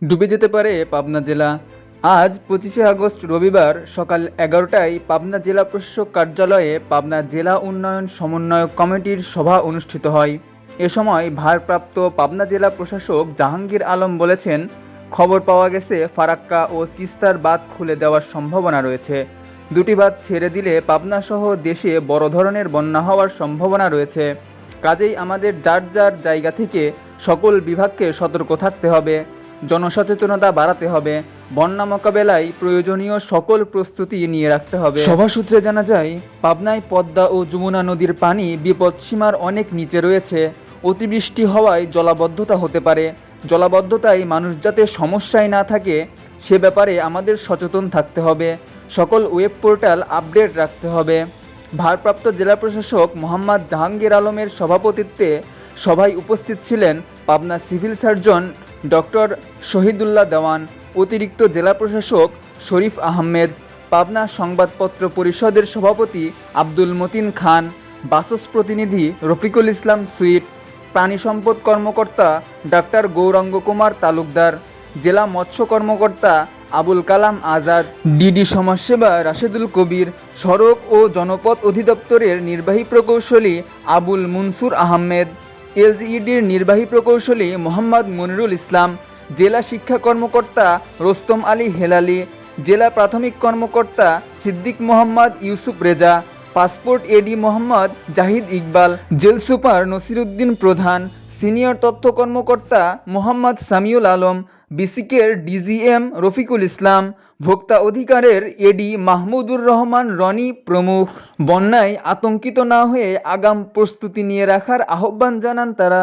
ডুবে যেতে পারে পাবনা জেলা। আজ 25শে আগস্ট রবিবার সকাল 11টায় পাবনা জেলা প্রশাসক কার্যালয়ে পাবনা জেলা উন্নয়ন সমন্বয়ক কমিটির সভা অনুষ্ঠিত হয়। এ সময় ভারপ্রাপ্ত পাবনা জেলা প্রশাসক জাহাঙ্গীর আলম বলেছেন, খবর পাওয়া গেছে ফারাক্কা ও তিস্তার বাঁধ খুলে দেওয়ার সম্ভাবনা রয়েছে। দুটি বাঁধ ছেড়ে দিলে পাবনা সহ দেশে বড় ধরনের বন্যা হওয়ার সম্ভাবনা রয়েছে। কাজেই আমাদের যার যার জায়গা থেকে সকল বিভাগকে সতর্ক থাকতে হবে, জনসচেতনতা বাড়াতে হবে, বন্যা মোকাবেলায় প্রয়োজনীয় সকল প্রস্তুতি নিয়ে রাখতে হবে। সভা সূত্রে জানা যায়, পাবনায় পদ্মা ও যমুনা নদীর পানি বিপদসীমার অনেক নিচে রয়েছে। অতিবৃষ্টি হওয়ায় জলাবদ্ধতা হতে পারে। জলাবদ্ধতায় মানুষ যাতে সমস্যায় না থাকে সে ব্যাপারে আমাদের সচেতন থাকতে হবে। সকল ওয়েব পোর্টাল আপডেট রাখতে হবে। ভারপ্রাপ্ত জেলা প্রশাসক মোহাম্মদ জাহাঙ্গীর আলমের সভাপতিত্বে সভায় উপস্থিত ছিলেন Pabna civil surgeon doctor Shahidullah Dewan, অতিরিক্ত জেলা প্রশাসক শরীফ আহমেদ, পাবনা সংবাদপত্র পরিষদের সভাপতি আব্দুল মতিন খান, বাসস প্রতিনিধি রফিকুল ইসলাম সুইট, প্রাণী সম্পদ কর্মকর্তা ডাক্তার গৌরাঙ্গ কুমার তালুকদার, জেলা মৎস্য কর্মকর্তা আবুল কালাম আজাদ, ডিডি সমাজসেবা রাশেদুল কবির, সড়ক ও জনপথ অধিদপ্তরের নির্বাহী প্রকৌশলী আবুল মুনসুর আহমেদ, এলজিইডির নির্বাহী প্রকৌশলী মোহাম্মদ মনিরুল ইসলাম, জেলা শিক্ষা কর্মকর্তা রোস্তম আলী হেলালি, জেলা প্রাথমিক কর্মকর্তা সিদ্দিক মোহাম্মদ ইউসুফ রেজা, পাসপোর্ট এডি মোহাম্মদ জাহিদ ইকবাল, জেল সুপার নসিরুদ্দিন প্রধান, সিনিয়র তথ্য কর্মকর্তা মোহাম্মদ সামিউল আলম, বিসিকের ডিজিএম রফিকুল ইসলাম, ভোক্তা অধিকারের এডি মাহমুদুর রহমান রনি প্রমুখ বন্যায় আতঙ্কিত না হয়ে আগাম প্রস্তুতি নিয়ে রাখার আহ্বান জানান তারা।